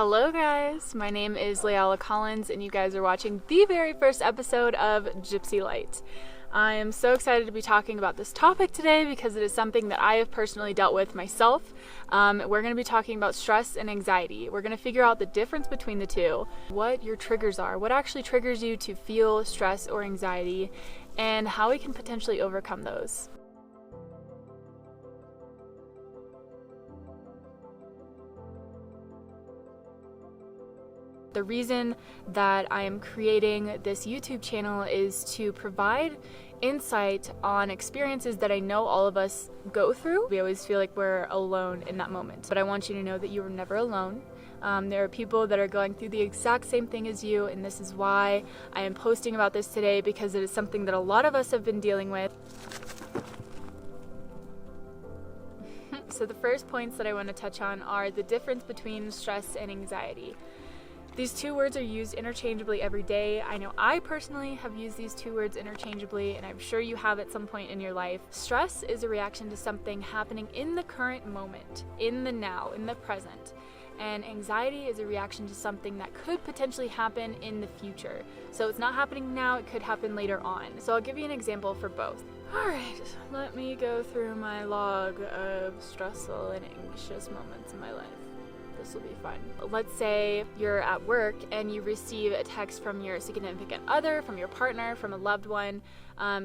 Hello guys, my name is Leialla Collins and you guys are watching the very first episode of Gypsy Light. I am so excited to be talking about this topic today because it is something that I have personally dealt with myself. We're going to be talking about stress and anxiety. We're going to figure out the difference between the two, what your triggers are, what actually triggers you to feel stress or anxiety, and how we can potentially overcome those. The reason that I am creating this YouTube channel is to provide insight on experiences that I know all of us go through. We always feel like we're alone in that moment, but I want you to know that you are never alone. There are people that are going through the exact same thing as you, and this is why I am posting about this today, because it is something that a lot of us have been dealing with. So the first points that I want to touch on are the difference between stress and anxiety. These two words are used interchangeably every day. I know I personally have used these two words interchangeably, and I'm sure you have at some point in your life. Stress is a reaction to something happening in the current moment, in the now, in the present. And anxiety is a reaction to something that could potentially happen in the future. So it's not happening now, it could happen later on. So I'll give you an example for both. Alright, let me go through my log of stressful and anxious moments in my life. This will be fun. Let's say you're at work and you receive a text from your significant other, from your partner, from a loved one,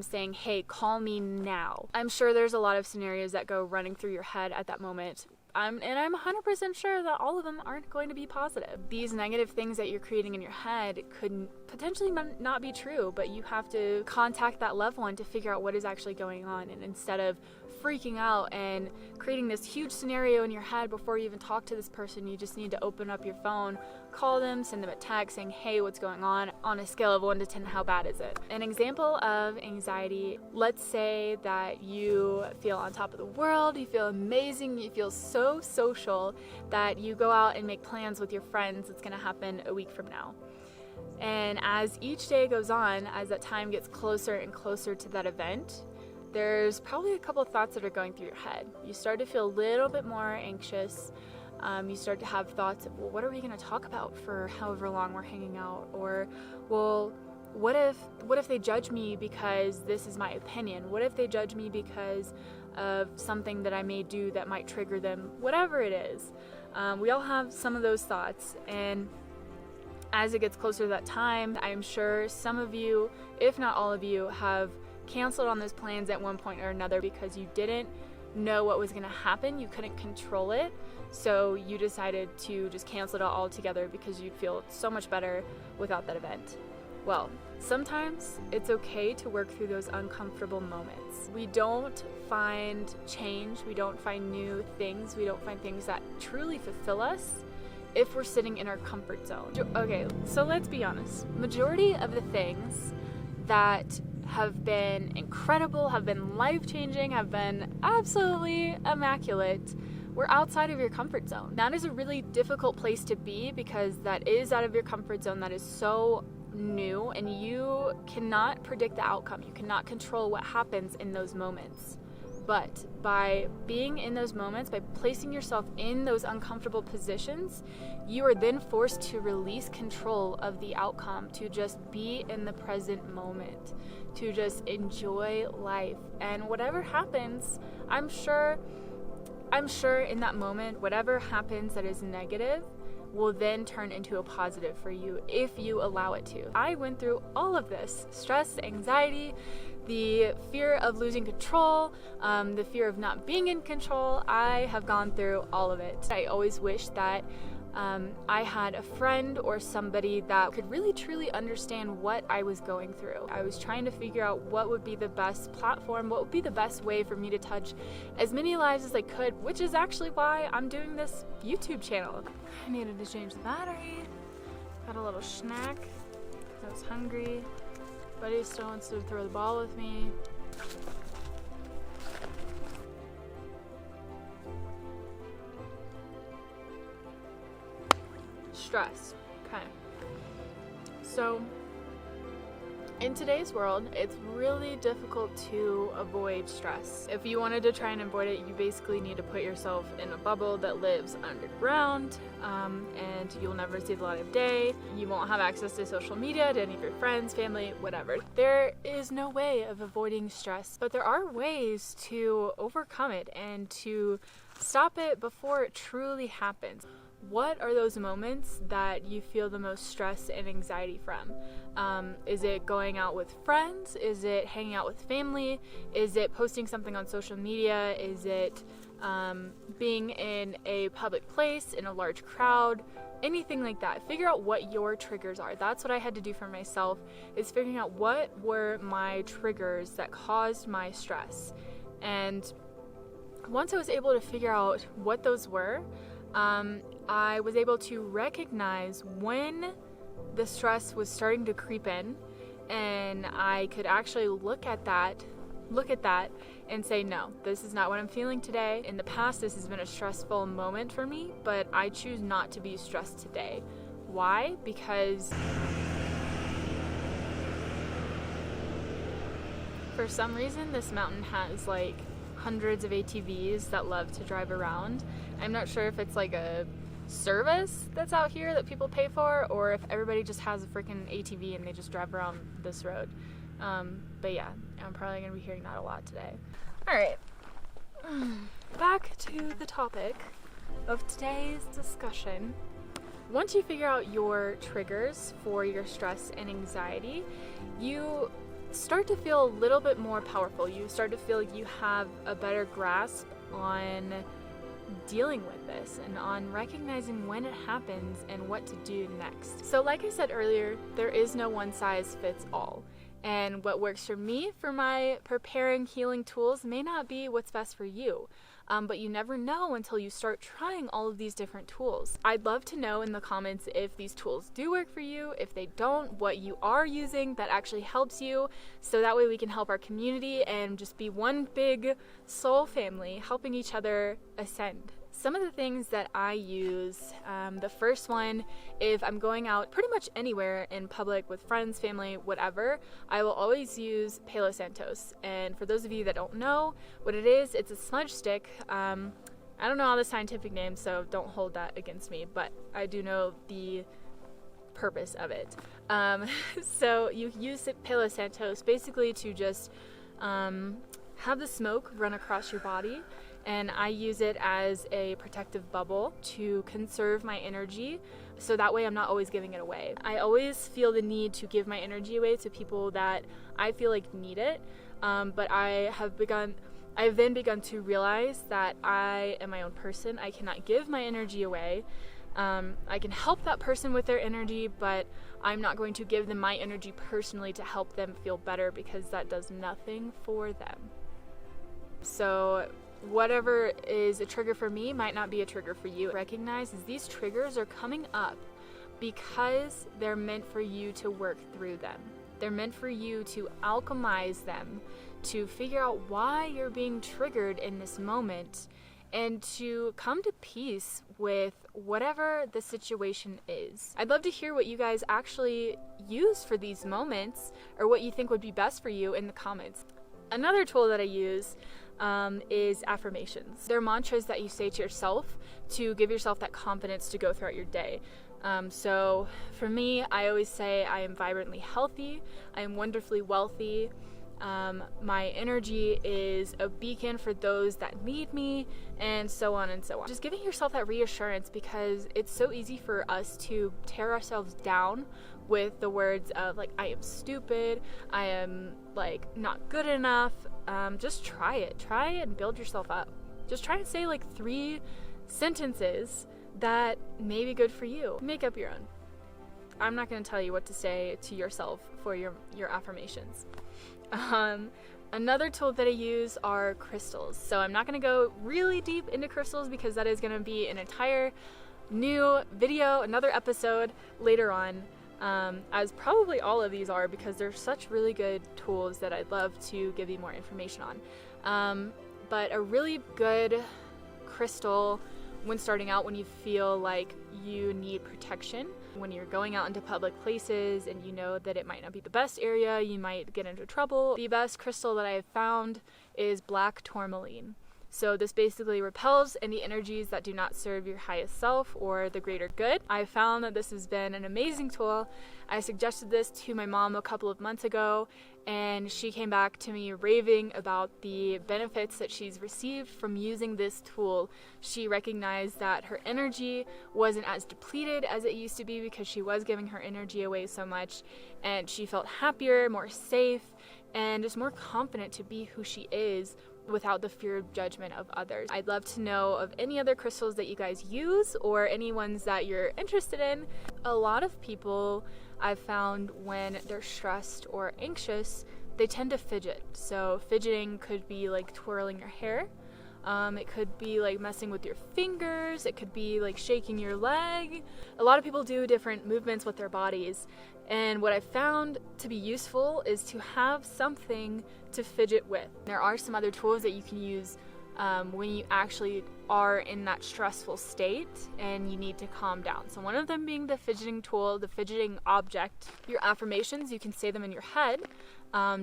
saying, hey, call me now. I'm sure there's a lot of scenarios that go running through your head at that moment. And I'm 100% sure that all of them aren't going to be positive. These negative things that you're creating in your head could potentially not be true, but you have to contact that loved one to figure out what is actually going on. And instead of freaking out and creating this huge scenario in your head before you even talk to this person, you just need to open up your phone, call them, send them a text saying, hey, what's going on a scale of 1 to 10, how bad is it? An example of anxiety, let's say that you feel on top of the world, you feel amazing, you feel so social that you go out and make plans with your friends. It's going to happen a week from now. And as each day goes on, as that time gets closer and closer to that event, there's probably a couple of thoughts that are going through your head. You start to feel a little bit more anxious. You start to have thoughts of, well, what are we going to talk about for however long we're hanging out? Or, well, what if they judge me because this is my opinion? What if they judge me because of something that I may do that might trigger them? Whatever it is. We all have some of those thoughts, and as it gets closer to that time, I'm sure some of you, if not all of you, have canceled on those plans at one point or another because you didn't know what was going to happen. You couldn't control it, so you decided to just cancel it all together because you'd feel so much better without that event. Well, sometimes it's okay to work through those uncomfortable moments. We don't find change, we don't find new things, we don't find things that truly fulfill us if we're sitting in our comfort zone. Okay, so let's be honest. Majority of the things that have been incredible, have been life-changing, have been absolutely immaculate, we're outside of your comfort zone. That is a really difficult place to be because that is out of your comfort zone. That is so new, and you cannot predict the outcome. You cannot control what happens in those moments. But by being in those moments, by placing yourself in those uncomfortable positions, you are then forced to release control of the outcome, to just be in the present moment, to just enjoy life. And whatever happens, I'm sure in that moment, whatever happens that is negative will then turn into a positive for you if you allow it to. I went through all of this: stress, anxiety, the fear of losing control, the fear of not being in control. I have gone through all of it. I always wish that I had a friend or somebody that could really truly understand what I was going through. I was trying to figure out what would be the best platform, what would be the best way for me to touch as many lives as I could, which is actually why I'm doing this YouTube channel. I needed to change the battery, had a little snack, I was hungry. Buddy still wants to throw the ball with me. Stress. Okay. So In today's world, it's really difficult to avoid stress. If you wanted to try and avoid it, you basically need to put yourself in a bubble that lives underground, and you'll never see the light of day. You won't have access to social media, to any of your friends, family, whatever. There is no way of avoiding stress, but there are ways to overcome it and to stop it before it truly happens. What are those moments that you feel the most stress and anxiety from? Is it going out with friends? Is it hanging out with family? Is it posting something on social media? Is it being in a public place, in a large crowd? Anything like that. Figure out what your triggers are. That's what I had to do for myself, is figuring out what were my triggers that caused my stress. And once I was able to figure out what those were, I was able to recognize when the stress was starting to creep in, and I could actually look at that and say, no, this is not what I'm feeling today. In the past, this has been a stressful moment for me, but I choose not to be stressed today. Why? Because for some reason, this mountain has like hundreds of ATVs that love to drive around. I'm not sure if it's like a service that's out here that people pay for, or if everybody just has a freaking ATV and they just drive around this road. But yeah, I'm probably gonna be hearing that a lot today. Alright, back to the topic of today's discussion. Once you figure out your triggers for your stress and anxiety, you start to feel a little bit more powerful. You start to feel like you have a better grasp on dealing with this and on recognizing when it happens and what to do next. So like I said earlier, there is no one size fits all. And what works for me for my preparing healing tools may not be what's best for you. But you never know until you start trying all of these different tools. I'd love to know in the comments if these tools do work for you, if they don't, what you are using that actually helps you, so that way we can help our community and just be one big soul family helping each other ascend. Some of the things that I use, the first one, if I'm going out pretty much anywhere in public with friends, family, whatever, I will always use Palo Santos. And for those of you that don't know what it is, it's a smudge stick. I don't know all the scientific names, so don't hold that against me, but I do know the purpose of it. So you use Palo Santos basically to just have the smoke run across your body. And I use it as a protective bubble to conserve my energy, so that way I'm not always giving it away. I always feel the need to give my energy away to people that I feel like need it, but I've then begun to realize that I am my own person. I cannot give my energy away. I can help that person with their energy, but I'm not going to give them my energy personally to help them feel better, because that does nothing for them. So whatever is a trigger for me might not be a trigger for you. Recognize is these triggers are coming up because they're meant for you to work through them. They're meant for you to alchemize them, to figure out why you're being triggered in this moment, and to come to peace with whatever the situation is. I'd love to hear what you guys actually use for these moments, or what you think would be best for you in the comments. Another tool that I use is affirmations. They're mantras that you say to yourself to give yourself that confidence to go throughout your day. So for me, I always say I am vibrantly healthy, I am wonderfully wealthy, my energy is a beacon for those that need me, and so on and so on. Just giving yourself that reassurance, because it's so easy for us to tear ourselves down with the words of like, I am stupid, I am like not good enough. Just try it and build yourself up. Just try and say like 3 sentences that may be good for you. Make up your own. I'm not going to tell you what to say to yourself for your affirmations. Another tool that I use are crystals. So I'm not going to go really deep into crystals, because that is going to be an entire new video, another episode later on, as probably all of these are, because they're such really good tools that I'd love to give you more information on. But a really good crystal when starting out, when you feel like you need protection, when you're going out into public places and you know that it might not be the best area, you might get into trouble. The best crystal that I have found is black tourmaline. So this basically repels any energies that do not serve your highest self or the greater good. I found that this has been an amazing tool. I suggested this to my mom a couple of months ago, and she came back to me raving about the benefits that she's received from using this tool. She recognized that her energy wasn't as depleted as it used to be because she was giving her energy away so much, and she felt happier, more safe, and just more confident to be who she is without the fear of judgment of others. I'd love to know of any other crystals that you guys use or any ones that you're interested in. A lot of people I've found when they're stressed or anxious, they tend to fidget. So fidgeting could be like twirling your hair. It could be like messing with your fingers. It could be like shaking your leg. A lot of people do different movements with their bodies. And what I found to be useful is to have something to fidget with. There are some other tools that you can use when you actually are in that stressful state and you need to calm down. So one of them being the fidgeting tool, the fidgeting object. Your affirmations, you can say them in your head,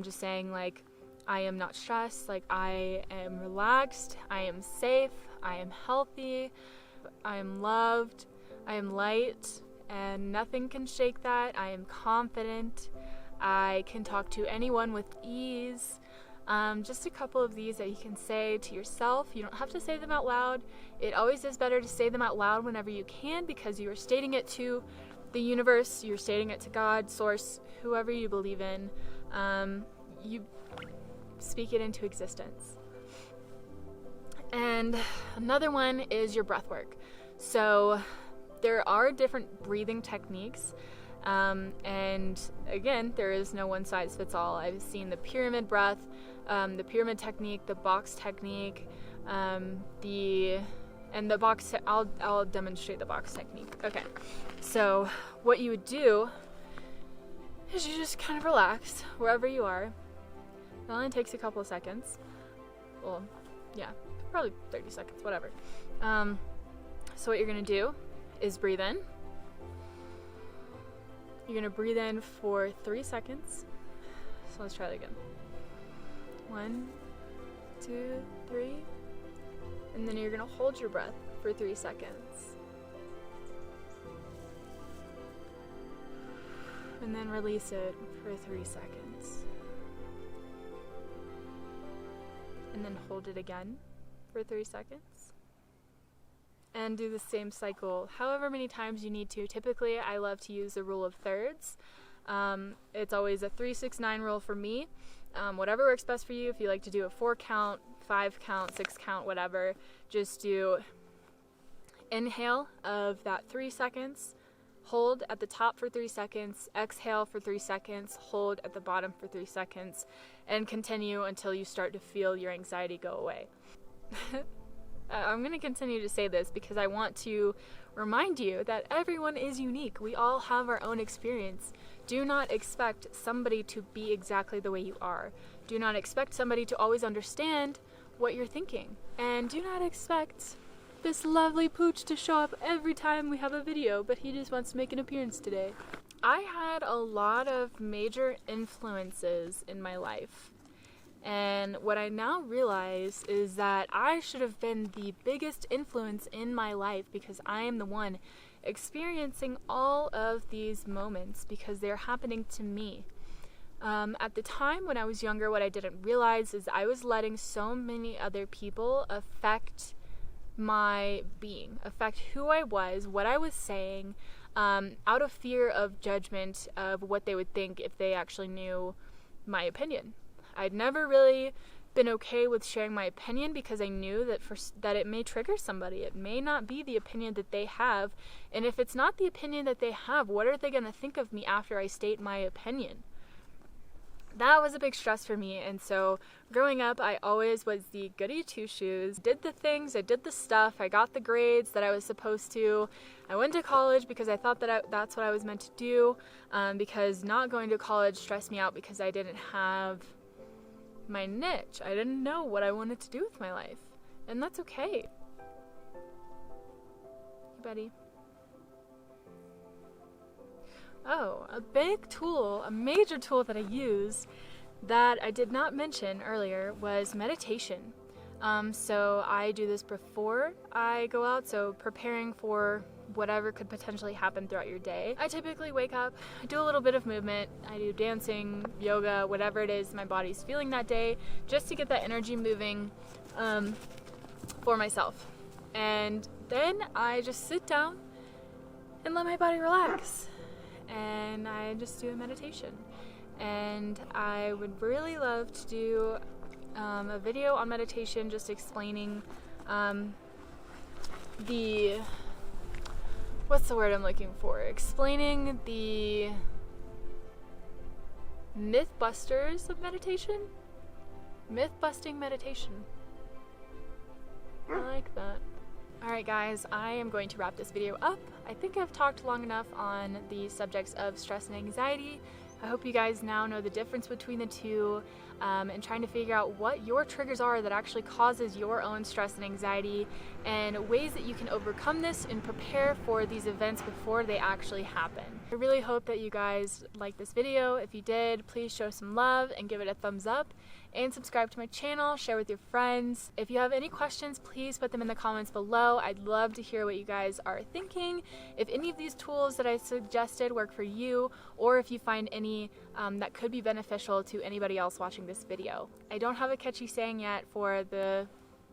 just saying like, I am not stressed, like I am relaxed, I am safe, I am healthy, I am loved, I am light, and nothing can shake that. I am confident, I can talk to anyone with ease. Just a couple of these that you can say to yourself. You don't have to say them out loud. It always is better to say them out loud whenever you can, because you are stating it to the universe, you're stating it to God, source, whoever you believe in. You speak it into existence. And another one is your breath work. So there are different breathing techniques, and again, there is no one size fits all. I've seen the pyramid breath, the pyramid technique, the box technique, the box. I'll demonstrate the box technique. Okay, so what you would do is you just kind of relax wherever you are. It only takes a couple of seconds. Well, yeah, probably 30 seconds, whatever. So what you're gonna do is breathe in. You're gonna breathe in for 3 seconds. So let's try that again. 1, 2, 3. And then you're gonna hold your breath for 3 seconds. And then release it for 3 seconds. And then hold it again for 3 seconds. And do the same cycle however many times you need to. Typically, I love to use the rule of thirds. It's always a 3-6-9 rule for me. Whatever works best for you. If you like to do a 4 count, 5 count, 6 count, whatever, just do inhale of that 3 seconds, hold at the top for 3 seconds, exhale for 3 seconds, hold at the bottom for 3 seconds, and continue until you start to feel your anxiety go away. I'm going to continue to say this because I want to remind you that everyone is unique. We all have our own experience. Do not expect somebody to be exactly the way you are. Do not expect somebody to always understand what you're thinking. And do not expect this lovely pooch to show up every time we have a video, but he just wants to make an appearance today. I had a lot of major influences in my life. And what I now realize is that I should have been the biggest influence in my life because I am the one experiencing all of these moments because they're happening to me. At the time when I was younger, what I didn't realize is I was letting so many other people affect my being, affect who I was, what I was saying, out of fear of judgment of what they would think if they actually knew my opinion. I'd never really been okay with sharing my opinion because I knew that it may trigger somebody. It may not be the opinion that they have. And if it's not the opinion that they have, what are they going to think of me after I state my opinion? That was a big stress for me. And so growing up, I always was the goody two-shoes, did the things, I did the stuff, I got the grades that I was supposed to. I went to college because I thought that that's what I was meant to do, because not going to college stressed me out because I didn't have my niche. I didn't know what I wanted to do with my life, and that's okay. buddy. Oh, a big tool, a major tool that I use that I did not mention earlier was meditation. So I do this before I go out, so preparing for whatever could potentially happen throughout your day. I typically wake up, I do a little bit of movement, I do dancing, yoga, whatever it is my body's feeling that day, just to get that energy moving for myself. And then I just sit down and let my body relax. And I just do a meditation. And I would really love to do a video on meditation, just explaining what's the word I'm looking for? Explaining the myth busters of meditation? Myth busting meditation. I like that. Alright guys, I am going to wrap this video up. I think I've talked long enough on the subjects of stress and anxiety. I hope you guys now know the difference between the two, and trying to figure out what your triggers are that actually causes your own stress and anxiety, and ways that you can overcome this and prepare for these events before they actually happen. I really hope that you guys liked this video. If you did, please show some love and give it a thumbs up, and subscribe to my channel, share with your friends. If you have any questions, please put them in the comments below. I'd love to hear what you guys are thinking. If any of these tools that I suggested work for you, or if you find any that could be beneficial to anybody else watching this video. I don't have a catchy saying yet for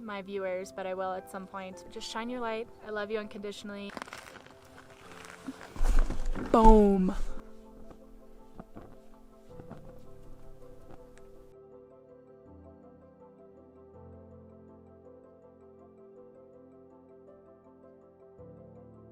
my viewers, but I will at some point. Just shine your light. I love you unconditionally. Boom.